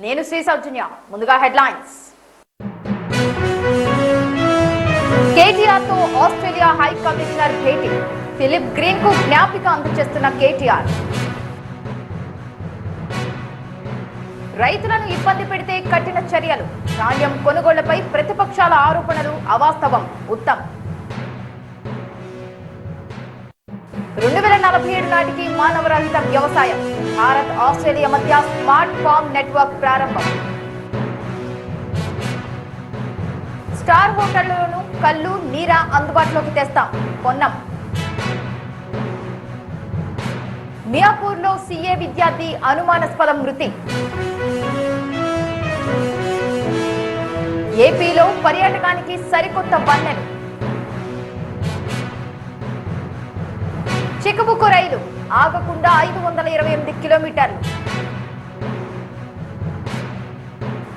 నేను శ్రీ సౌజన్య. ముందుగా హెడ్లైన్స్. కేటీఆర్ తో ఆస్ట్రేలియా హై కమిషనర్ భేటీ. ఫిలిప్ గ్రీన్ కు జ్ఞాపిక అందజేస్తున్న కేటీఆర్. రైతులను ఇబ్బంది పెడితే కఠిన చర్యలు. ధాన్యం కొనుగోళ్లపై ప్రతిపక్షాల ఆరోపణలు అవాస్తవం. ఉత్తమ్. 2047 నాటికి మానవరహిత వ్యవసాయం. భారత్ ఆస్ట్రేలియా మధ్య స్మార్ట్ ఫార్మ్ నెట్వర్క్ ప్రారంభం. స్టార్ హోటళ్లలోనూ కళ్ళు నీరా అందుబాటులోకి తెస్తాం. పొన్నం. మియాపూర్లో సీఏ విద్యార్థి అనుమానాస్పద మృతి. ఏపీలో పర్యాటకానికి సరికొత్త వన్నెలు. చిక్కుబుక్కు రైలు ఆగకుండా 528 కిలోమీటర్లు.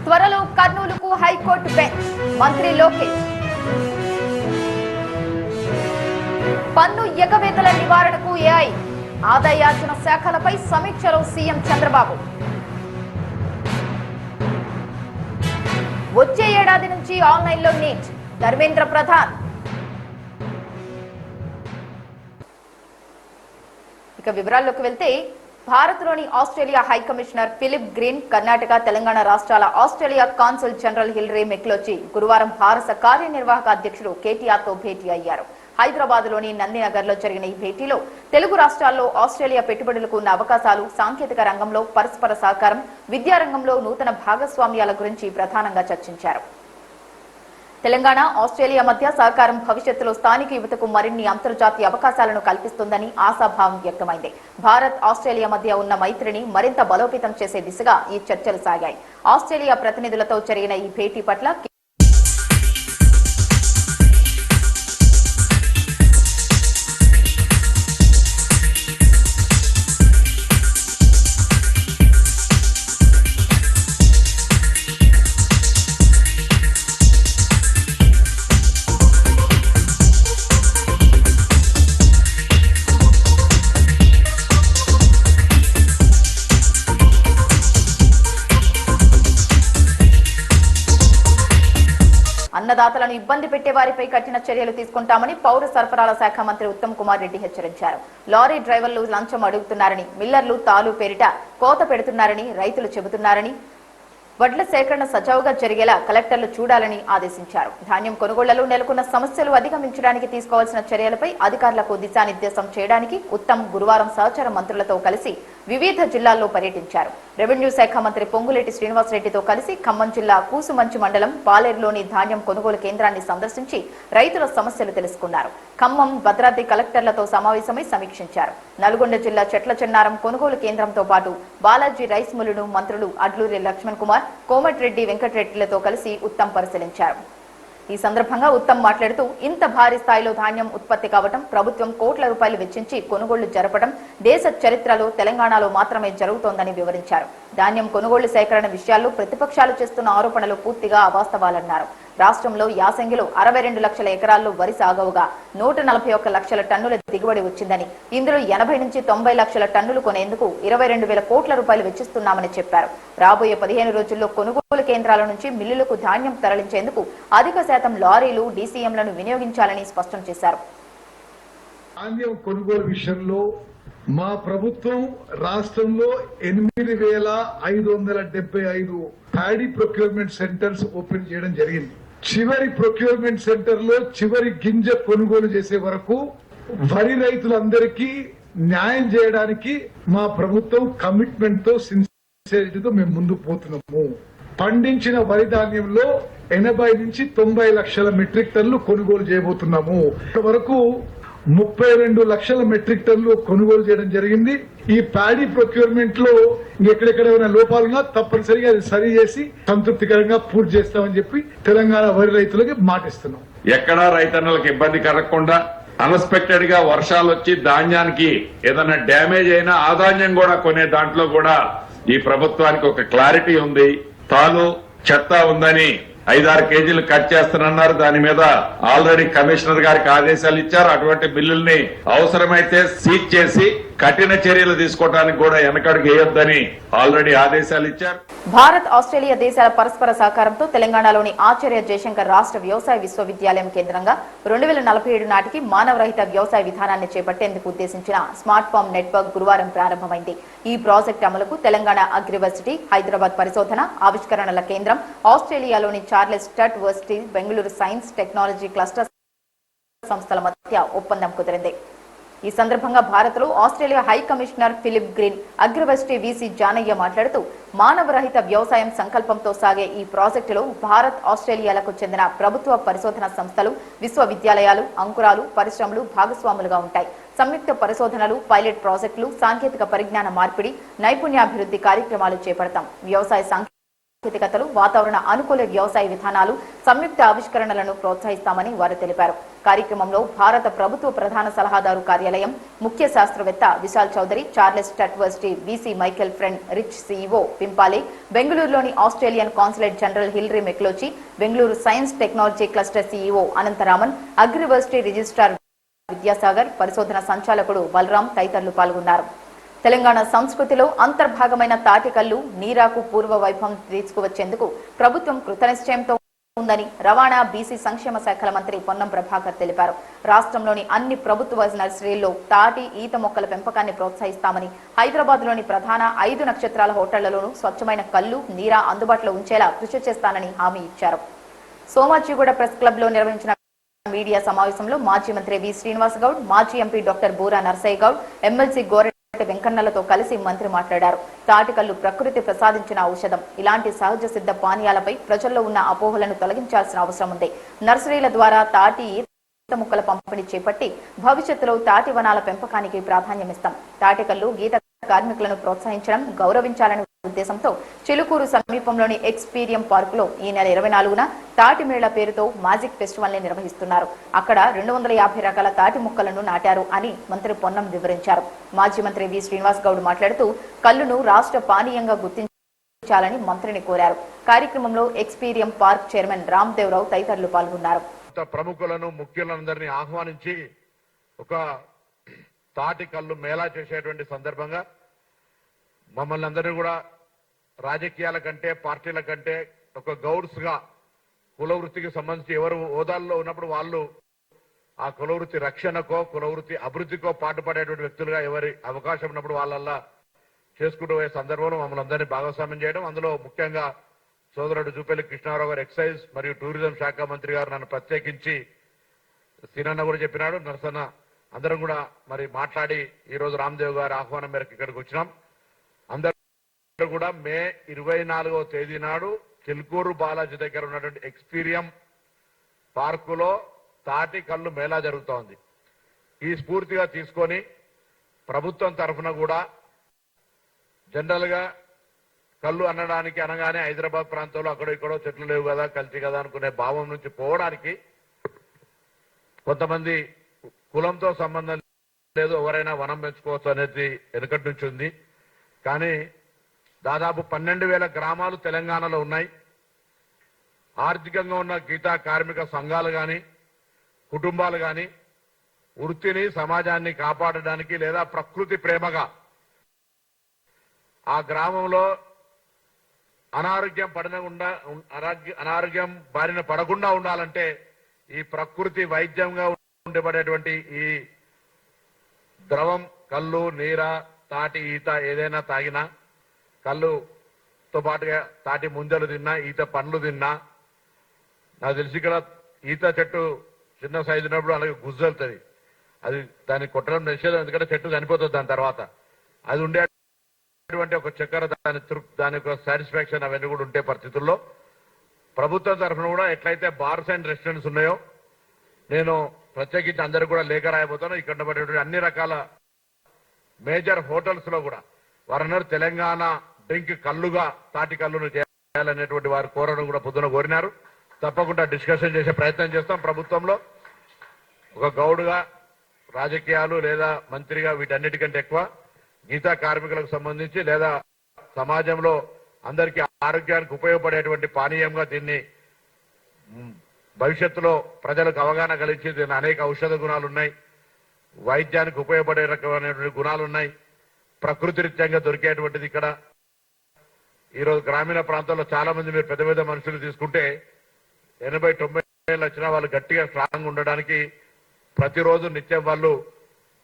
త్వరలో కర్నూలుకు హైకోర్టు బెంచ్. మంత్రి లోకేష్. పన్ను ఎగవేతల నివారణకు ఏఐ ఆదాయార్జన శాఖలపై సమీక్షలో సీఎం చంద్రబాబు. వచ్చే ఏడాది నుంచి ఆన్లైన్లో నీట్. ధర్మేంద్ర ప్రధాన్. ఇక వివరాల్లోకి వెళ్తే, భారత్లోని Australia high commissioner Philip Green Karnataka, Telangana రాష్ట్రాల ఆస్ట్రేలియా కాన్సుల్ జనరల్ హిలరీ మెక్లోచి గురువారం భారత కార్యనిర్వాహక అధ్యక్షుడు కేటీఆర్ తో భేటీ అయ్యారు. హైదరాబాద్ లోని నందినగర్ లో జరిగిన ఈ భేటీలో తెలుగు రాష్ట్రాల్లో ఆస్ట్రేలియా పెట్టుబడులకు ఉన్న అవకాశాలు, సాంకేతిక రంగంలో పరస్పర సహకారం, విద్యారంగంలో నూతన భాగస్వామ్యాల గురించి ప్రధానంగా చర్చించారు. తెలంగాణ, ఆస్ట్రేలియా మధ్య సహకారం భవిష్యత్తులో స్థానిక యువతకు మరిన్ని అంతర్జాతీయ అవకాశాలను కల్పిస్తుందని ఆశాభావం వ్యక్తమైంది. భారత్, ఆస్ట్రేలియా మధ్య ఉన్న మైత్రిని మరింత బలోపేతం చేసే దిశగా ఈ చర్చలు సాగాయి. ఆస్ట్రేలియా ప్రతినిధులతో జరిగిన ఈ భేటీ పట్ల అన్నదాతలను ఇబ్బంది పెట్టే వారిపై కఠిన చర్యలు తీసుకుంటామని పౌర సరఫరాల శాఖ మంత్రి ఉత్తమ్ కుమార్ రెడ్డి హెచ్చరించారు. లారీ డ్రైవర్లు లంచం అడుగుతున్నారని, మిల్లర్లు తాలు పేరిట కోత పెడుతున్నారని రైతులు చెబుతున్నారని, వడ్ల సేకరణ సజావుగా జరిగేలా కలెక్టర్లు చూడాలని ఆదేశించారు. ధాన్యం కొనుగోళ్లలో నెలకొన్న సమస్యలు అధిగమించడానికి తీసుకోవాల్సిన చర్యలపై అధికారులకు దిశానిర్దేశం చేయడానికి ఉత్తమ్ గురువారం సహచర మంత్రులతో కలిసి వివిధ జిల్లాల్లో పర్యటించారు. రెవెన్యూ శాఖ మంత్రి పొంగులేటి శ్రీనివాసరెడ్డితో కలిసి ఖమ్మం జిల్లా కూసుమంచి మండలం పాలేరులోని ధాన్యం కొనుగోలు కేంద్రాన్ని సందర్శించి రైతుల సమస్యలు తెలుసుకున్నారు. ఖమ్మం, భద్రాద్రి కలెక్టర్లతో సమావేశమై సమీక్షించారు. నల్గొండ జిల్లా చెట్ల చెన్నారం కొనుగోలు కేంద్రంతో పాటు బాలాజీ రైస్ మిల్లును మంత్రులు అడ్లూరి లక్ష్మణ్ కుమార్, కోమటిరెడ్డి వెంకటరెడ్డిలతో కలిసి ఉత్తమ్ పరిశీలించారు. ఈ సందర్భంగా ఉత్తమ్ మాట్లాడుతూ, ఇంత భారీ స్థాయిలో ధాన్యం ఉత్పత్తి కావటం, ప్రభుత్వం కోట్ల రూపాయలు వెచ్చించి కొనుగోళ్లు జరపడం దేశ చరిత్రలో తెలంగాణలో మాత్రమే జరుగుతోందని వివరించారు. ధాన్యం కొనుగోళ్లు సేకరణ విషయాల్లో ప్రతిపక్షాలు చేస్తున్న ఆరోపణలు పూర్తిగా అవాస్తవాలన్నారు. రాష్ట్రంలో యాసంగిలో 62 లక్షల ఎకరాల్లో వరి సాగవుగా 141 లక్షల టన్నుల దిగుబడి వచ్చిందని, ఇందులో 80 నుంచి 90 లక్షల టన్నులు కొనేందుకు 22,000 కోట్ల రూపాయలు వెచ్చిస్తున్నామని చెప్పారు. రాబోయే 15 రోజుల్లో కొనుగోలు కేంద్రాల నుంచి మిల్లులకు ధాన్యం తరలించేందుకు అధిక శాతం లారీలు, డీసీఎంలను వినియోగించాలని స్పష్టం చేశారు. ధాన్యం కొనుగోలు విషయంలో మా ప్రభుత్వం రాష్ట్రంలో 8,575 ప్యాడీ ప్రొక్యూర్మెంట్ సెంటర్స్ ఓపెన్ చేయడం జరిగింది. చివరి ప్రొక్యూర్మెంట్ సెంటర్ లో చివరి గింజ కొనుగోలు చేసే వరకు వరి రైతులందరికీ న్యాయం చేయడానికి మా ప్రభుత్వం కమిట్మెంట్ తో, సిన్సియరిటీతో మేము ముందుకు పోతున్నాము. పండించిన వరి ధాన్యంలో 80 నుంచి 90 లక్షల మెట్రిక్ టన్నులు కొనుగోలు చేయబోతున్నాము. వరకు 32 లక్షల మెట్రిక్ టన్నులు కొనుగోలు చేయడం జరిగింది. ఈ ప్యాడీ ప్రొక్యూర్మెంట్ లో ఎక్కడెక్కడ ఏమైనా లోపాలున్నా తప్పనిసరిగా అది సరి చేసి సంతృప్తికరంగా పూర్తి చేస్తామని చెప్పి తెలంగాణ వరి రైతులకి మాటిస్తున్నాం. ఎక్కడా రైతన్నలకు ఇబ్బంది కలగకుండా, అన్ఎక్స్పెక్టెడ్ గా వర్షాలు వచ్చి ధాన్యానికి ఏదైనా డ్యామేజ్ అయినా ఆ ధాన్యం కూడా కొనే దాంట్లో కూడా ఈ ప్రభుత్వానికి ఒక క్లారిటీ ఉంది. తాను చెత్త ఉందని 5-6 కేజీలు కట్ చేస్తానన్నారు. దాని మీద ఆల్రెడీ కమిషనర్ గారికి ఆదేశాలు ఇచ్చారు. అటువంటి బిల్లుల్ని అవసరమైతే సీజ్ చేసి కఠిన చర్యలు తీసుకోవడానికి కూడా వెనకడుగు వేయొద్దని ఆల్రెడీ ఆదేశాలు ఇచ్చారు. భారత్ ఆస్ట్రేలియా దేశాల పరస్పర సహకారంతో తెలంగాణలోని ఆచార్య జయశంకర్ రాష్ట్ర వ్యవసాయ విశ్వవిద్యాలయం కేంద్రంగా 2047 నాటికి మానవరహిత వ్యవసాయ విధానాన్ని చేపట్టేందుకు ఉద్దేశించిన స్మార్ట్ ఫార్మ్ నెట్వర్క్ గురువారం ప్రారంభమైంది. ఈ ప్రాజెక్టు అమలుకు తెలంగాణ అగ్రివర్సిటీ, హైదరాబాద్ పరిశోధన ఆవిష్కరణల కేంద్రం, ఆస్ట్రేలియాలోని Charles Sturt varsity, Bengaluru science technology cluster సంస్థల మధ్య ఒప్పందం కుదిరింది. ఈ సందర్భంగా భారత్లో Australia high commissioner Philip Green, agriversity VC Janaiah మాట్లాడుతూ మానవరహిత వ్యవసాయం సంకల్పంతో సాగే ఈ ప్రాజెక్టులో భారత్, ఆస్ట్రేలియాలకు చెందిన ప్రభుత్వ పరిశోధన సంస్థలు, విశ్వవిద్యాలయాలు, అంకురాలు, పరిశ్రమలు భాగస్వాములుగా ఉంటాయి. సంయుక్త పరిశోధనలు, పైలట్ ప్రాజెక్టులు, సాంకేతిక పరిజ్ఞాన మార్పిడి, నైపుణ్యాభివృద్ధి కార్యక్రమాలు చేపడతాం. వ్యవసాయ సాంకేతికతలు, వాతావరణ అనుకూల వ్యవసాయ విధానాలు, సంయుక్త ఆవిష్కరణలను ప్రోత్సహిస్తామని వారు తెలిపారు. కార్యక్రమంలో భారత ప్రభుత్వ ప్రధాన సలహాదారు కార్యాలయం ముఖ్య శాస్త్రవేత్త Vishal Chaudhary, Charles Sturt varsity VC Michael Friend, RICH CEO పింపాలి, బెంగళూరులోని ఆస్ట్రేలియన్ కాన్సులేట్ జనరల్ హిల్రీ మెక్లోచి, Bengaluru science technology cluster CEO Anantharaman, agriversity registrar Vidyasagar, పరిశోధన సంచాలకుడు బలరాం తదితరులు పాల్గొన్నారు. తెలంగాణ సంస్కృతిలో అంతర్భాగమైన తాటికల్లు, నీరాకు పూర్వ వైభవం తీసుకువచ్చేందుకు ప్రభుత్వం కృతనిశ్చయంతో ఉందని రవాణా, బీసీ సంక్షేమ శాఖల మంత్రి పొన్నం ప్రభాకర్ తెలిపారు. రాష్ట్రంలోని అన్ని ప్రభుత్వ నర్సరీల్లో తాటి, ఈత మొక్కల పెంపకాన్ని ప్రోత్సహిస్తామని, హైదరాబాద్లోని ప్రధాన 5 నక్షత్రాల హోటళ్లలోనూ స్వచ్ఛమైన కల్లు, నీరా అందుబాటులో ఉంచేలా కృషి చేస్తానని హామీ ఇచ్చారు. సోమాజిగూడ ప్రెస్ క్లబ్ లో నిర్వహించిన మీడియా సమావేశంలో మాజీ మంత్రి వి శ్రీనివాస్ గౌడ్, మాజీ MP doctor Boora Narsaiah Goud, MLC Gore వెంకన్నలతో కలిసి మంత్రి మాట్లాడారు. తాటికల్లు ప్రకృతి ప్రసాదించిన ఔషధం. ఇలాంటి సహజ సిద్ధ పానీయాలపై ప్రజల్లో ఉన్న అపోహలను తొలగించాల్సిన అవసరం ఉంది. నర్సరీల ద్వారా తాటి, ఈత మొక్కల పంపిణీ చేపట్టి భవిష్యత్తులో తాటి వనాల పెంపకానికి ప్రాధాన్యమిస్తాం. తాటికల్లు గీత కార్మికులను ప్రోత్సహించడం, గౌరవించాలనే ఉద్దేశంతో చిలుకూరు సమీపంలోని ఎక్స్పీరియం పార్కులో ఈ నెల 24న తాటి మేళ పేరుతో మ్యాజిక్ ఫెస్టివల్ ని నిర్వహిస్తున్నారు. అక్కడ 250 రకాల తాటి మొక్కలను నాటారు అని మంత్రి పొన్నం వివరించారు. మాజీ మంత్రి వి శ్రీనివాస్ గౌడ్ మాట్లాడుతూ కల్లును రాష్ట్ర పానీయంగా గుర్తించాలని మంత్రిని కోరారు. కార్యక్రమంలో ఎక్స్పీరియం పార్క్ చైర్మన్ రామ్దేవరావు తదితరులు పాల్గొన్నారు. ప్రముఖులను, ముఖ్యులందరినీ ఆహ్వానించి ఒక తాటి కల్లు మేళా చేసేటువంటి సందర్భంగా మమ్మల్ని అందరినీ కూడా రాజకీయాల కంటే, పార్టీల కంటే ఒక గౌడ్స్ గా కుల వృత్తికి సంబంధించి ఎవరు హోదాల్లో ఉన్నప్పుడు వాళ్ళు ఆ కుల వృత్తి రక్షణకో, కుల వృత్తి అభివృద్ధికో పాటుపడేటువంటి వ్యక్తులుగా ఎవరి అవకాశం ఉన్నప్పుడు వాళ్ళల్లా చేసుకుంటూ పోయే సందర్భంలో మమ్మల్ని అందరినీ భాగస్వామ్యం చేయడం, అందులో ముఖ్యంగా సోదరుడు జూపల్లి కృష్ణారావు గారు ఎక్సైజ్ మరియు టూరిజం శాఖ మంత్రి గారు నన్ను ప్రత్యేకించి సీనన్న కూడా చెప్పినాడు, నరసన్న అందరం కూడా మరి మాట్లాడి ఈ రోజు రామ్దేవ్ గారి ఆహ్వానం మేరకు ఇక్కడికి వచ్చినాం. అందరూ కూడా మే 24వ తేదీ నాడు చిలుకూరు బాలాజీ దగ్గర ఉన్నటువంటి ఎక్స్పీరియం పార్కులో తాటి కల్లు మేళా జరుగుతోంది. ఈ స్ఫూర్తిగా తీసుకొని ప్రభుత్వం తరఫున కూడా జనరల్ గా కళ్ళు అనగానే హైదరాబాద్ ప్రాంతంలో అక్కడో ఇక్కడో చెట్లు లేవు కదా, కల్తీ కదా అనుకునే భావం నుంచి పోవడానికి కొంతమంది కులంతో సంబంధం లేదు, ఎవరైనా వనం పెంచుకోవచ్చు అనేది వెనుకటి నుంచి ఉంది. కానీ దాదాపు 12,000 గ్రామాలు తెలంగాణలో ఉన్నాయి. ఆర్థికంగా ఉన్న గీతా కార్మిక సంఘాలు కానీ, కుటుంబాలు కానీ వృత్తిని, సమాజాన్ని కాపాడడానికి లేదా ప్రకృతి ప్రేమగా ఆ గ్రామంలో అనారోగ్యం బారిన పడకుండా ఉండాలంటే ఈ ప్రకృతి వైద్యంగా ఉండబడేటువంటి ఈ ద్రవం కళ్ళు, నీర, తాటి, ఈత ఏదైనా తాగినా, కళ్ళుతో పాటుగా తాటి ముంజలు తిన్నా, ఈత పండ్లు తిన్నా, నాకు తెలిసి ఇక్కడ ఈత చెట్టు చిన్న సైజు ఉన్నప్పుడు అలాగే గుజ్జలుతుంది, అది దాన్ని కొట్టడం నిషేధం, ఎందుకంటే చెట్టు చనిపోతుంది. దాని తర్వాత అది ఉండేటువంటి ఒక చక్కెర, దాని యొక్క సాటిస్ఫాక్షన్ అవన్నీ కూడా ఉండే పరిస్థితుల్లో ప్రభుత్వం తరఫున కూడా ఎట్లయితే బార్స్ అండ్ రెస్టారెంట్స్ ఉన్నాయో నేను ప్రత్యేకించి అందరూ కూడా లేఖ రాయబోతాను. ఇక్కడ ఉండేటువంటి అన్ని రకాల మేజర్ హోటల్స్ లో కూడా వారన్నారు తెలంగాణ డ్రింక్ కల్లుగా తాటి కల్లును చేయాలనేటువంటి వారు కోరడం కూడా పొద్దున కోరినారు. తప్పకుండా డిస్కషన్ చేసే ప్రయత్నం చేస్తాం. ప్రభుత్వంలో ఒక గౌడుగా, రాజకీయాలు లేదా మంత్రిగా వీటన్నిటికంటే ఎక్కువ గీతా కార్మికులకు సంబంధించి లేదా సమాజంలో అందరికీ ఆరోగ్యానికి ఉపయోగపడేటువంటి పానీయంగా దీన్ని భవిష్యత్తులో ప్రజలకు అవగాహన కలిగించి దీని అనేక ఔషధ గుణాలు ఉన్నాయి. వైద్యానికి ఉపయోగపడే రకమైనటువంటి గుణాలు ఉన్నాయి. ప్రకృతి రీత్యంగా దొరికేటువంటిది ఇక్కడ. ఈరోజు గ్రామీణ ప్రాంతాల్లో చాలా మంది మీరు పెద్ద పెద్ద మనుషులు తీసుకుంటే 80-90 ఏళ్ళు వచ్చినా వాళ్ళు గట్టిగా స్ట్రాంగ్ ఉండడానికి ప్రతిరోజు నిత్యం వాళ్ళు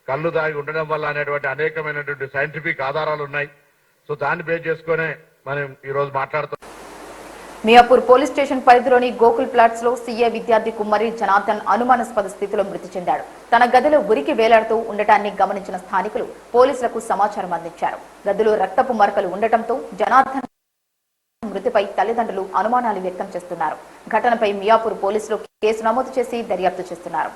కళ్ళు దాగి ఉండడం వల్ల అనేటువంటి అనేకమైనటువంటి సైంటిఫిక్ ఆధారాలు ఉన్నాయి. సో దాన్ని బేస్ చేసుకునే మనం ఈరోజు మాట్లాడుతాం. మియాపూర్ పోలీస్ స్టేషన్ పరిధిలోని గోకుల్ ప్లాట్స్ లో సీఏ విద్యార్థి కుమ్మరి జనార్దన్ అనుమానాస్పద స్థితిలో మృతి చెందాడు. తన గదిలో ఉరికి వేలాడుతూ ఉండటాన్ని గమనించిన స్థానికులు పోలీసులకు సమాచారం అందించారు. గదిలో రక్తపు మరకలు ఉండటంతో జనార్దన్ మృతిపై తల్లిదండ్రులు అనుమానాలు వ్యక్తం చేస్తున్నారు. ఘటనపై మియాపూర్ పోలీసులు కేసు నమోదు చేసి దర్యాప్తు చేస్తున్నారు.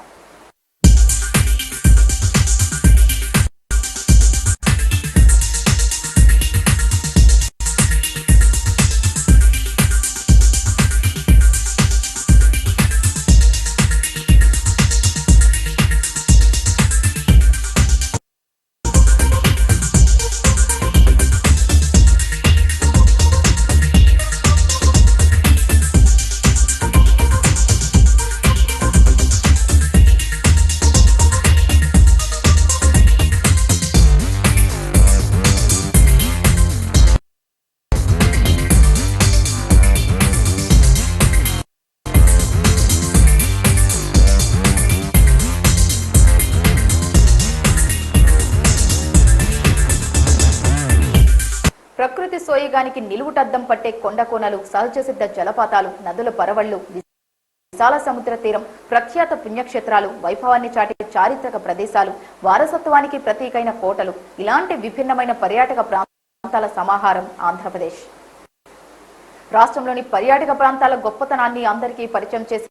ప్రకృతి సోయగానికి నిలువుటద్దం పట్టే కొండ కోనలు, సహజ సిద్ధ జలపాతాలు, నదుల పరవళ్లు, విశాల సముద్ర తీరం, ప్రఖ్యాత పుణ్యక్షేత్రాలు, వైభవాన్ని చాటే చారిత్రక ప్రదేశాలు, వారసత్వానికి ప్రతీకైన కోటలు, ఇలాంటి విభిన్నమైన పర్యాటక ప్రాంతాల సమాహారం ఆంధ్రప్రదేశ్. రాష్ట్రంలోని పర్యాటక ప్రాంతాల గొప్పతనాన్ని అందరికీ పరిచయం చేసి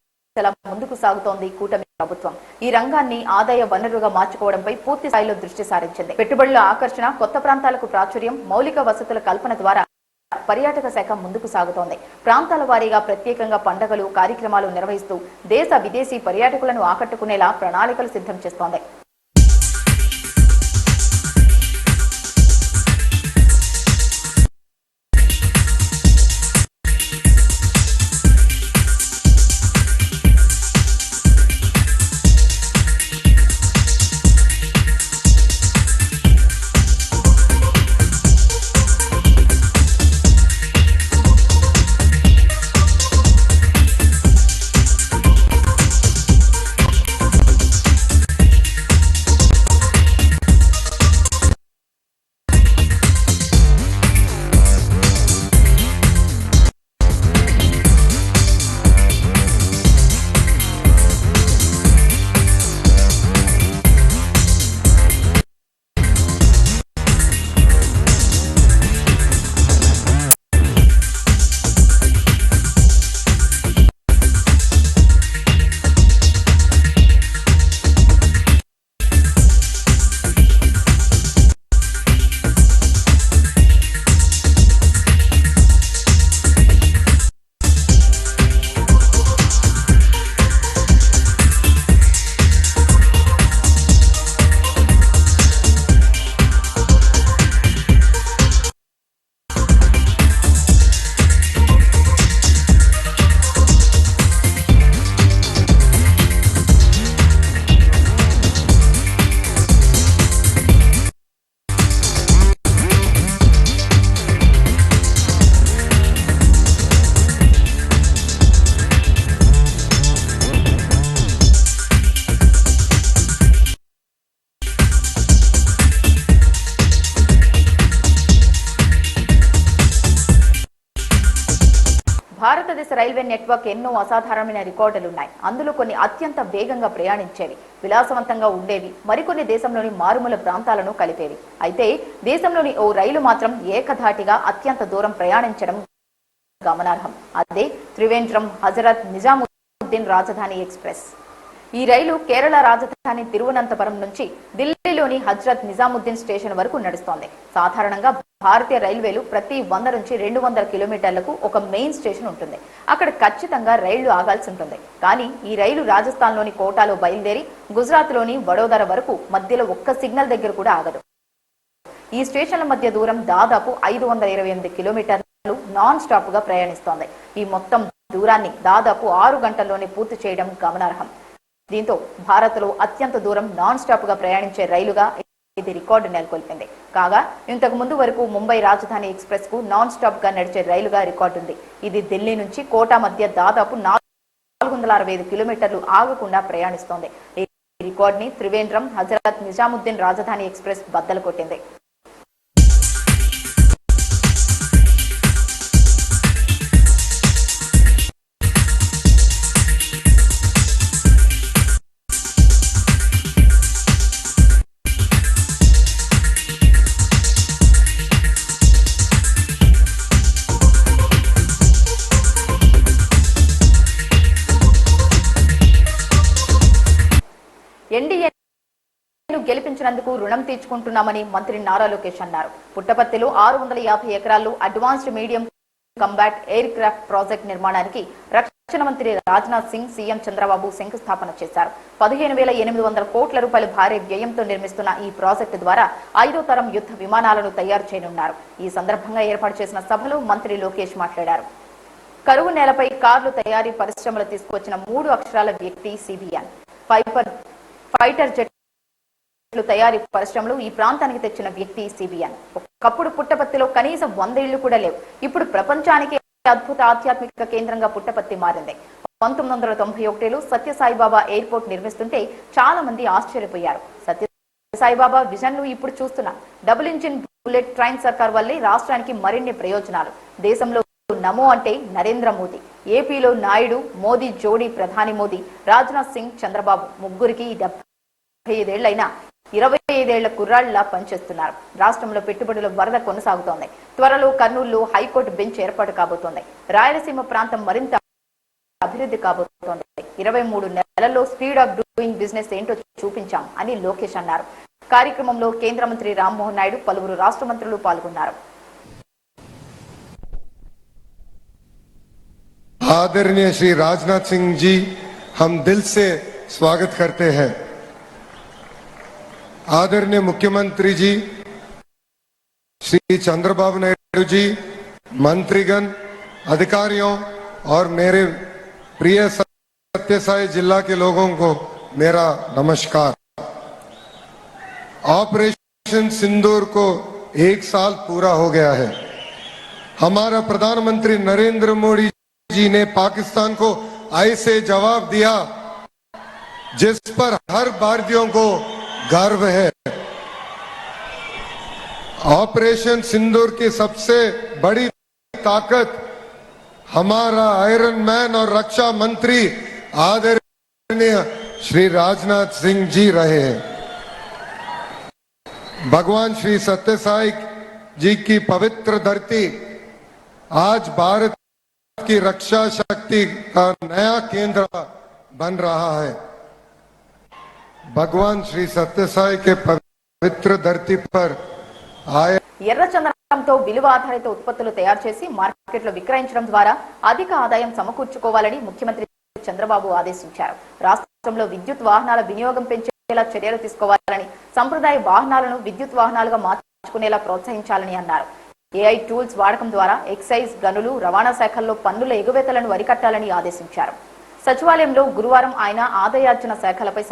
ముందుకు సాగుతోంది కూటమి ప్రభుత్వం. ఈ రంగాన్ని ఆదాయ వనరుగా మార్చుకోవడంపై పూర్తి స్థాయిలో దృష్టి సారించింది. పెట్టుబడుల ఆకర్షణ, కొత్త ప్రాంతాలకు ప్రాచుర్యం, మౌలిక వసతుల కల్పన ద్వారా పర్యాటక శాఖ ముందుకు సాగుతోంది. ప్రాంతాల వారీగా ప్రత్యేకంగా పండుగలు, కార్యక్రమాలు నిర్వహిస్తూ దేశ విదేశీ పర్యాటకులను ఆకట్టుకునేలా ప్రణాళికలు సిద్ధం చేస్తోంది. భారతదేశ రైల్వే నెట్వర్క్ ఎన్నో అసాధారణమైన రికార్డులున్నాయి. అందులో కొన్ని అత్యంత వేగంగా ప్రయాణించేవి, విలాసవంతంగా ఉండేవి, మరికొన్ని దేశంలోని మారుమూల ప్రాంతాలను కలిపేవి. అయితే దేశంలోని ఓ రైలు మాత్రం ఏకధాటిగా అత్యంత దూరం ప్రయాణించడం గమనార్హం. అదే త్రివేంద్రం హజరత్ నిజాముద్దీన్ రాజధాని ఎక్స్ప్రెస్. ఈ రైలు కేరళ రాజధాని తిరువనంతపురం నుంచి ఢిల్లీలోని హజ్రత్ నిజాముద్దీన్ స్టేషన్ వరకు నడుస్తోంది. సాధారణంగా భారతీయ రైల్వేలు ప్రతి 100 నుంచి 200 కిలోమీటర్లకు ఒక మెయిన్ స్టేషన్ ఉంటుంది. అక్కడ ఖచ్చితంగా రైళ్లు ఆగాల్సి ఉంటుంది. కానీ ఈ రైలు రాజస్థాన్లోని కోటాలో బయలుదేరి గుజరాత్లోని వడోదర వరకు మధ్యలో ఒక్క సిగ్నల్ దగ్గర కూడా ఆగదు. ఈ స్టేషన్ల మధ్య దూరం దాదాపు 528 కిలోమీటర్లు నాన్ స్టాప్ గా ప్రయాణిస్తోంది. ఈ మొత్తం దూరాన్ని దాదాపు 6 గంటల్లోనే పూర్తి చేయడం గమనార్హం. దీంతో భారత్లో అత్యంత దూరం నాన్ స్టాప్ గా ప్రయాణించే రైలుగా ఇది రికార్డు నెలకొల్పింది. కాగా ఇంతకు ముందు వరకు ముంబై రాజధాని ఎక్స్ప్రెస్ కు నాన్ స్టాప్ గా నడిచే రైలుగా రికార్డు ఉంది. ఇది ఢిల్లీ నుంచి కోటా మధ్య దాదాపు 465 కిలోమీటర్లు ఆగకుండా ప్రయాణిస్తోంది. ఈ రికార్డ్ ని త్రివేంద్రం హజరత్ నిజాముద్దీన్ రాజధాని ఎక్స్ప్రెస్ బద్దలు కొట్టింది. ఎన్డీఏను గెలిపించినందుకు రుణం తీర్చుకుంటున్నామని మంత్రి నారా లోకేష్ అన్నారు. పుట్టపర్తిలో 650 ఎకరాల్లో advanced medium combat air craft project నిర్మాణానికి రక్షణ మంత్రి రాజ్నాథ్ సింగ్, సీఎం చంద్రబాబు శంకుస్థాపన చేశారు. 15,800 కోట్ల రూపాయల భారీ వ్యయంతో నిర్మిస్తున్న ఈ ప్రాజెక్టు ద్వారా 5వ తరం యుద్ధ విమానాలను తయారు చేయనున్నారు. ఈ సందర్భంగా ఏర్పాటు చేసిన సభలో మంత్రి లోకేష్ మాట్లాడారు. కరువు నేలపై కార్లు తయారీ పరిశ్రమలు తీసుకువచ్చిన 3 అక్షరాల వ్యక్తి సిబిఎన్. ఫైటర్ జెట్లు తయారీ పరిశ్రమలు ఈ ప్రాంతానికి తెచ్చిన వ్యక్తి సిబిఎన్. ఒకప్పుడు పుట్టపర్తిలో కనీసం 100 ఇళ్లు కూడా లేవు. ఇప్పుడు ప్రపంచానికి అద్భుత ఆధ్యాత్మిక కేంద్రంగా పుట్టపర్తి మారింది. 1991లో సత్యసాయిబాబా ఎయిర్పోర్ట్ నిర్మిస్తుంటే చాలా మంది ఆశ్చర్యపోయారు. సత్యసాయిబాబా విజన్ ను ఇప్పుడు చూస్తున్నాం. డబుల్ ఇంజిన్ బుల్లెట్ ట్రైన్ సర్కార్ వల్లే రాష్ట్రానికి మరిన్ని ప్రయోజనాలు. దేశంలో నమో అంటే నరేంద్ర మోదీ, ఏపీలో నాయుడు మోదీ జోడీ ప్రధాని మోదీ, రాజ్నాథ్ సింగ్ చంద్రబాబు ముగ్గురికి 75 ఏళ్లైనా 25 ఏళ్ల కుర్రాళ్లా పనిచేస్తున్నారు. రాష్ట్రంలో పెట్టుబడుల వరద కొనసాగుతోంది. త్వరలో కర్నూలులో హైకోర్టు బెంచ్ ఏర్పాటు కాబోతోంది. రాయలసీమ ప్రాంతం మరింత అభివృద్ధి కాబోతోంది. 23 నెలల్లో స్పీడ్ ఆఫ్ డూయింగ్ బిజినెస్ ఏంటో చూపించాం అని లోకేష్ అన్నారు. కార్యక్రమంలో కేంద్ర మంత్రి రామ్మోహన్ నాయుడు, పలువురు రాష్ట్ర మంత్రులు పాల్గొన్నారు. आदरणीय श्री राजनाथ सिंह जी, हम दिल से स्वागत करते हैं. आदरणीय मुख्यमंत्री जी श्री चंद्रबाबू नायडू जी, मंत्रीगण, अधिकारियों और मेरे प्रिय सत्यसाई जिला के लोगों को मेरा नमस्कार. ऑपरेशन सिंदूर को 1 साल पूरा हो गया है. हमारा प्रधानमंत्री नरेंद्र मोदी जी ने पाकिस्तान को ऐसे जवाब दिया जिस पर हर भारतीयों को गर्व है. ऑपरेशन सिंदूर की सबसे बड़ी ताकत हमारा आयरन मैन और रक्षा मंत्री आदरणीय श्री राजनाथ सिंह जी रहे हैं. भगवान श्री सत्यसाई जी की पवित्र धरती आज भारत की रक्षा शक्ति का नया केंद्र बन रहा है. भगवान श्री सत्यसाई के पवित्र धरती पर आए ఎర్రచందనంతో విలువ ఆధారిత ఉత్పత్తులు తయారు చేసి మార్కెట్లో విక్రయించడం ద్వారా అధిక ఆదాయం సమకూర్చుకోవాలని ముఖ్యమంత్రి చంద్రబాబు ఆదేశించారు. రాష్ట్రంలో విద్యుత్ వాహనాల వినియోగం పెంచేలా చర్యలు తీసుకోవాలని, సంప్రదాయ వాహనాలను విద్యుత్ వాహనాలుగా మార్చుకునేలా ప్రోత్సహించాలని అన్నారు. ఏఐ టూల్స్ వాడకం ద్వారా ఎక్సైజ్, గనులు, రవాణా శాఖల్లో పన్నుల ఎగువేతలను వరికట్టాలని ఆదేశించారు. సచివాలయంలో గురువారం ఆయన ఆదాయార్జన శాఖలపై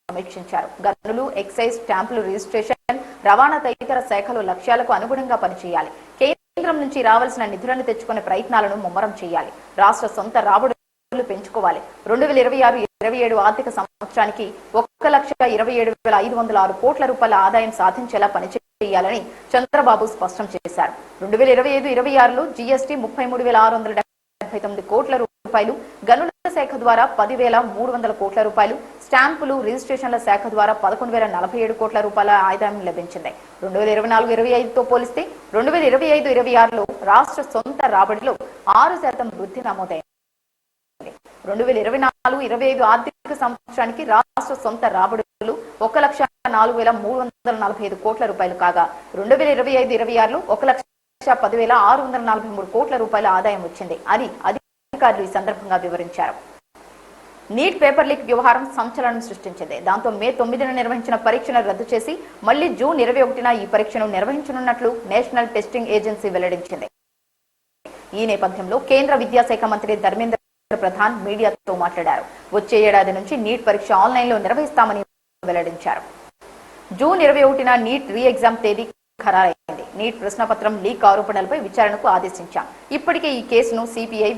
సమీక్షించారు. గనులు, ఎక్సైజ్, స్టాంపులు, రిజిస్ట్రేషన్, రవాణా తదితర శాఖలు లక్ష్యాలకు అనుగుణంగా పనిచేయాలి. కేంద్రం నుంచి రావాల్సిన నిధులను తెచ్చుకునే ప్రయత్నాలను ముమ్మరం చేయాలి. రాష్ట్ర సొంత రాబడులు పెంచుకోవాలి. 2026-27 ఆర్థిక సంవత్సరానికి 1,27,506 కోట్ల రూపాయల ఆదాయం సాధించేలా పనిచేయాలని చంద్రబాబు స్పష్టం చేశారు. 2025-26లో జీఎస్టీ 33,679 కోట్ల రూపాయలు, గనుల శాఖ ద్వారా 10,300 కోట్ల రూపాయలు, స్టాంపులు, రిజిస్ట్రేషన్ల శాఖ ద్వారా 11,047 కోట్ల రూపాయల ఆదాయం లభించింది. 2024-25తో పోలిస్తే 2025-26లో రాష్ట్ర సొంత రాబడిలో 6% వృద్ధి నమోదైంది. 2024-25 ఆర్థిక సంవత్సరానికి రాష్ట్ర సొంత రాబడులు 1,04,345 కోట్ల రూపాయలు కాగా 2025-26లో 1,10,643 కోట్ల రూపాయల ఆదాయం వచ్చింది అని అధికారులు ఈ సందర్భంగా వివరించారు. నీట్ పేపర్ లీక్ వ్యవహారం సంచలనం సృష్టించింది. దాంతో మే 9న నిర్వహించిన పరీక్షను రద్దు చేసి మళ్లీ జూన్ 21న ఈ పరీక్షను నిర్వహించనున్నట్లు నేషనల్ టెస్టింగ్ ఏజెన్సీ వెల్లడించింది. ఈ నేపథ్యంలో కేంద్ర విద్యాశాఖ మంత్రి ధర్మేంద్ర ప్రధాన్ మీడియాతో మాట్లాడారు. వచ్చే ఏడాది నుంచి నీట్ పరీక్ష ఆన్లైన్లో నిర్వహిస్తామని వెల్లడించారు. జూన్ 21న నీట్ రీ ఎగ్జామ్ తేదీ ఖరారైంది. నీట్ ప్రశ్నపత్రం లీక్ ఆరోపణలపై విచారణకు ఆదేశించాం. ఇప్పటికే ఈ కేసును సిబిఐ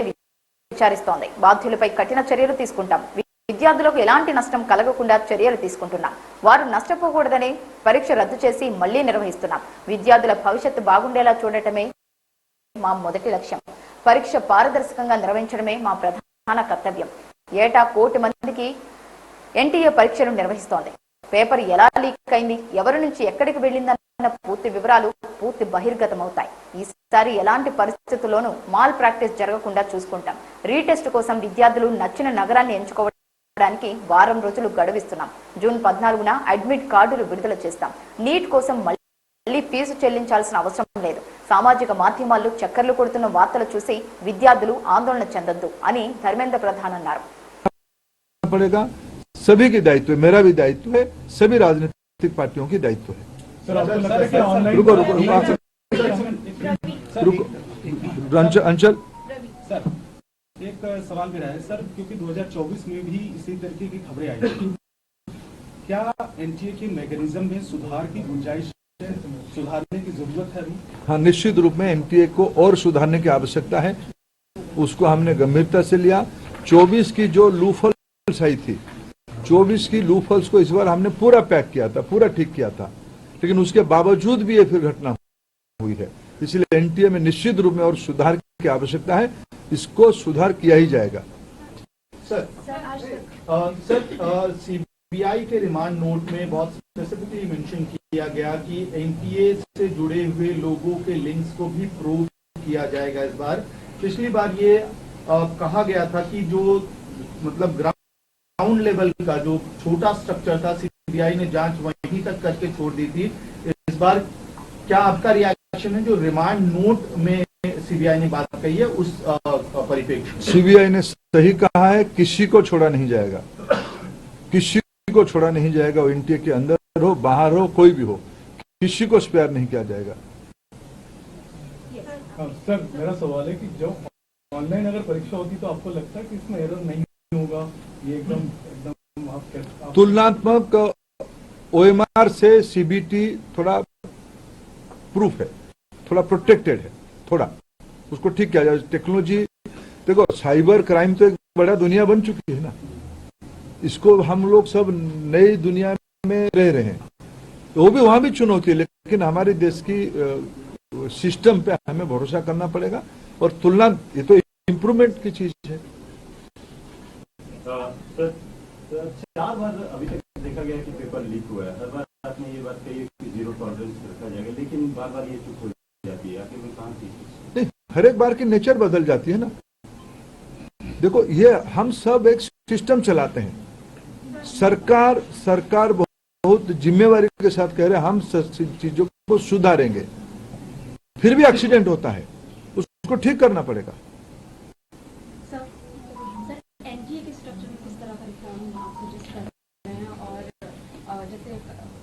విచారిస్తోంది. బాధ్యులపై కఠిన చర్యలు తీసుకుంటాం. విద్యార్థులకు ఎలాంటి నష్టం కలగకుండా చర్యలు తీసుకుంటున్నాం. వారు నష్టపోకూడదని పరీక్ష రద్దు చేసి మళ్లీ నిర్వహిస్తున్నాం. విద్యార్థుల భవిష్యత్తు బాగుండేలా చూడటమే మా మొదటి లక్ష్యం. పరీక్ష పారదర్శకంగా నిర్వహించడమే మా ప్రధాన కర్తవ్యం. ఏటా 1 కోటి మందికి ఎన్టీఏ పరీక్షలు నిర్వహిస్తోంది. పేపర్ ఎలా లీక్ అయింది, ఎవరి నుంచి ఎక్కడికి వెళ్ళిందన్న పూర్తి వివరాలు బహిర్గతమవుతాయి. ఈసారి ఎలాంటి పరిస్థితుల్లోనూ మాల్ ప్రాక్టీస్ జరగకుండా చూసుకుంటాం. రీటెస్ట్ కోసం విద్యార్థులు నచ్చిన నగరాన్ని ఎంచుకోవడానికి వారం రోజులు గడువిస్తున్నాం. జూన్ 14న అడ్మిట్ కార్డులు విడుదల చేస్తాం. నీట్ కోసం మళ్లీ ఫీజు చెల్లించాల్సిన అవసరం లేదు. సామాజిక మాధ్యమాల్లో చక్కర్లు కొడుతున్న వార్తలు చూసి విద్యార్థులు ఆందోళన చెందొద్దు అని ధర్మేంద్ర ప్రధాన్ అన్నారు. सभी की दायित्व है, मेरा भी दायित्व है, सभी राजनीतिक पार्टियों की दायित्व है। रुको अंचल सर, एक सवाल मेरा है सर, क्योंकि 2024 में भी इसी तरीके की खबरें आई थी, क्या एनटीए के मैकेनिज्म में सुधार की गुंजाइश है, सुधारने की जरूरत है अभी? हाँ, निश्चित रूप में एनटीए को और सुधारने की आवश्यकता है। उसको हमने गंभीरता से लिया। 24 की जो लूफॉल्स आई थी, 24 की लूफॉल्स को इस बार हमने पूरा पैक किया था, पूरा ठीक किया था, लेकिन उसके बावजूद भी ये फिर घटना हुई है। इसलिए एनटीए में निश्चित रूप में और सुधार की आवश्यकता है। इसको सुधार किया ही जाएगा। सर सीबीआई के रिमांड नोट में बहुत स्पेसिफिकली मेंशन किया गया कि एनटीए से जुड़े हुए लोगों के लिंक्स को भी प्रूव किया जाएगा इस बार। पिछली बार ये कहा गया था कि जो मतलब ग्राउंड लेवल का जो छोटा स्ट्रक्चर था, सीबीआई ने जांच वहीं तक करके छोड़ दी थी। इस बार क्या आपका रिएक्शन है जो रिमांड नोट में सीबीआई ने बात कही है उस परिप्रेक्ष्य? सीबीआई ने सही कहा है, किसी को छोड़ा नहीं जाएगा, किसी को छोड़ा नहीं जाएगा। वो एनटीए के अंदर हो, बाहर हो, कोई भी हो, किसी को स्पेयर नहीं किया जाएगा। सर मेरा सवाल है कि जो ऑनलाइन अगर परीक्षा होती तो आपको लगता है कि इसमें एरर नहीं होगा? ये एकदम तुलनात्मक ओएमआर से सीबीटी थोड़ा प्रूफ है, थोड़ा प्रोटेक्टेड है, थोड़ा उसको ठीक किया जाए। टेक्नोलॉजी देखो, साइबर क्राइम तो एक बड़ा दुनिया बन चुकी है ना, इसको हम लोग सब नई दुनिया में रह रहे हैं। वो भी वहां भी चुनौती है, लेकिन हमारे देश की सिस्टम पे हमें भरोसा करना पड़ेगा। और तुलना, ये तो इम्प्रूवमेंट की चीज है। 4 बार अभी तक देखा गया कि पेपर लीक हुआ है। हर बार आपने ये बात कही है कि 0 टॉलरेंस रखा जाएगा, लेकिन बार बार ये चुप हो जाती है। आखिर में कहाँ थी? नहीं, हर एक बार की नेचर बदल जाती है ना। देखो, ये हम सब एक सिस्टम चलाते हैं। सरकार बहुत जिम्मेवारी के साथ कह रहे हैं हम चीजों को सुधारेंगे, फिर भी एक्सीडेंट होता है, उसको ठीक करना पड़ेगा। एनटीए के स्ट्रक्चर में किस तरह का रिफॉर्म आप सजेस्ट कर रहे हैं? और जैसे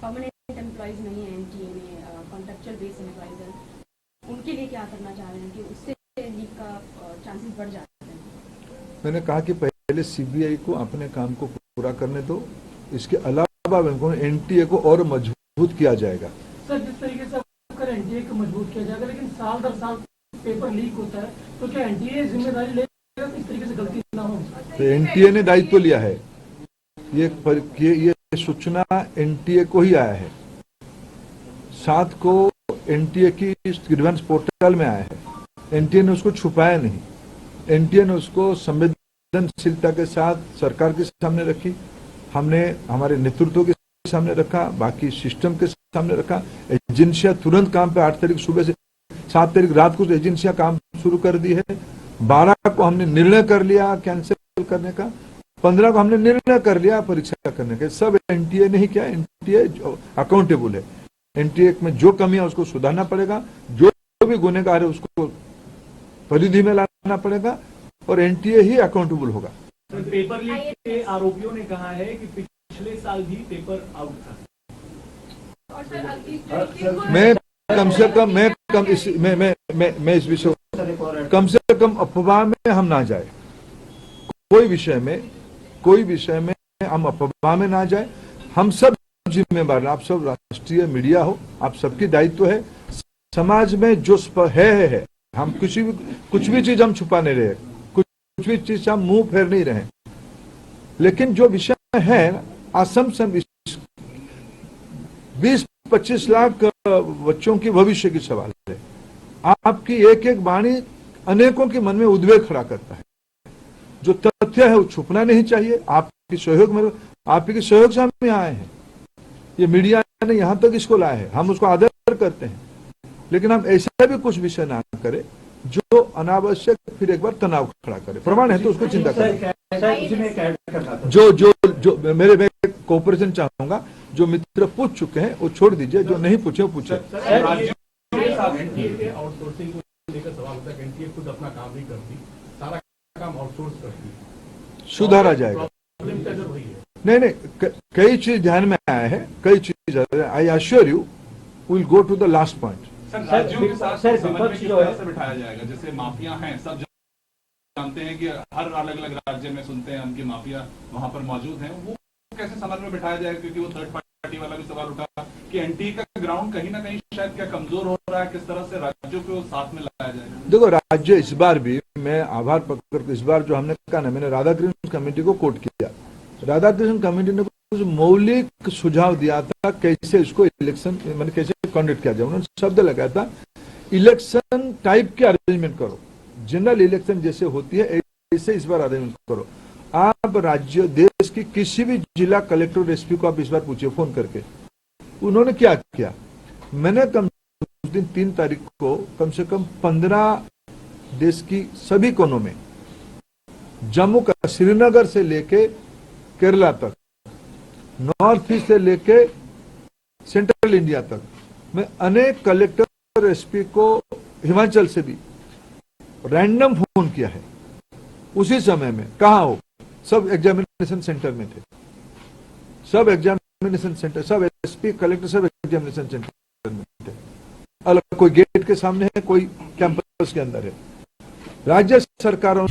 परमानेंट एम्प्लॉइज नहीं है एनटीए में, कॉन्ट्रैक्चुअल बेस एम्प्लॉइज है, उनके लिए क्या करना चाह रहे हैं कि उससे लीक का चांसेस बढ़ जाते हैं? मैंने कहा कि पहले सीबीआई को अपने काम को पूरा करने दो। इसके अलावा एनटीए को और मजबूत किया जाएगा। सर, जिस तरीके से एनटीए को मजबूत किया जाएगा, लेकिन साल दर साल पेपर लीक होता है, तो क्या एनटीए जिम्मेदारी ले इस तरीके से गलती ना हो? तो एनटीए ने दायित्व लिया है। ये सूचना एनटीए को ही आया है। 7 को एनटीए की ग्रीवेंस पोर्टल में आया है। एनटीए ने उसको छुपाया नहीं। एनटीए ने उसको संवेदनशीलता के साथ सरकार के सामने रखी, हमने हमारे नेतृत्व के सामने रखा, बाकी सिस्टम के सामने रखा। एजेंसियां तुरंत काम पे 8 तारीख सुबह से 7 तारीख रात को एजेंसियां काम शुरू कर दी है। 12 को हमने निर्णय कर लिया कैंसिल करने का, 15 को हमने निर्णय कर लिया परीक्षा करने का। सब एनटीए ने ही किया। एनटीए अकाउंटेबल है। एनटीए में जो कमी है उसको सुधारना पड़ेगा, जो भी गुनहगार है उसको परिधि में लाना पड़ेगा, और एनटीए ही अकाउंटेबल होगा। पेपर लीक के आरोपियों ने कहा है कि पिछले साल भी पेपर आउट था। मैं कम से कम मैं इस विषय और कम से कम अफवाह में हम ना जाए, कोई विषय में हम अफवाह में ना जाए। हम सब जिम्मेवार, आप सब राष्ट्रीय मीडिया हो, आप सबकी दायित्व है। समाज में जो है हम कुछ भी चीज हम छुपा नहीं रहे, कुछ भी चीज हम मुंह फेर नहीं रहे, लेकिन जो विषय है असम 20-25 लाख बच्चों की भविष्य की सवाल है। आपकी एक एक वाणी अनेकों के मन में उद्वेग खड़ा करता है। जो तथ्य है वो छुपना नहीं चाहिए। आपके सहयोग से हम यहाँ आए हैं, ये मीडिया ने यहाँ तक इसको लाया है, हम उसको आदर करते हैं, लेकिन हम ऐसा भी कुछ विषय ना करें जो अनावश्यक फिर एक बार तनाव खड़ा करे। प्रमाण है तो उसको चिंता करें। जो मैं कोऑपरेशन चाहूंगा, जो मित्र पूछ चुके हैं वो छोड़ दीजिए, जो नहीं पूछे वो पूछे। एनटीए के आउटसोर्सिंग को लेकर सवाल होता है कि एनटीए खुद अपना काम नहीं करती, सारा काम आउटसोर्स करती है, सुधारा जाएगा। नहीं, कई चीज ध्यान में आया है, कई चीज। I assure you will go to the last point. राज्यों के साथ समन्वय किस तरह से बिठाया जाएगा? जैसे माफिया हैं, सब जानते हैं कि हर अलग अलग राज्य में सुनते हैं उनकी माफिया वहां पर मौजूद हैं, वो कैसे समन्वय बिठाया जाएगा? क्योंकि वो थर्ड पार्टी वाला भी सवाल उठा कि एनटीए का ग्राउंड कहीं ना कहीं शायद क्या कमजोर हो रहा है, किस तरह से राज्यों को साथ में लाया जाएगा? देखो, राज्य इस बार भी, मैं आभार प्रकट, इस बार जो हमने कहा ना, मैंने राधाकृष्ण कमेटी को कोट किया। राधाकृष्ण कमेटी ने कुछ मौलिक सुझाव दिया था कैसे इसको इलेक्शन मैंने कैसे कंडक्ट किया जाए। उन्होंने शब्द लगाया था इलेक्शन टाइप के अरेंजमेंट करो, जनरल इलेक्शन जैसे होती है ऐसे इस बार अरेंजमेंट करो। आप राज्य देश की किसी भी जिला कलेक्टर एसपी को आप इस बार पूछिए फोन करके, उन्होंने क्या किया। मैंने उस दिन 3 तारीख को कम से कम 15 देश की सभी कोनों में, जम्मू का श्रीनगर से लेके केरला तक, नॉर्थ ईस्ट से लेके सेंट्रल इंडिया तक, मैं अनेक कलेक्टर एसपी को हिमाचल से भी रैंडम फोन किया है। उसी समय में कहा हो, सब एग्जामिनेशन सेंटर में थे, सब एग्जामिनेशन सेंटर, सब एसपी कलेक्टर सब एग्जामिनेशन सेंटर में थे। अलग कोई गेट के सामने है, कोई कैंपस के अंदर है। राज्य सरकारों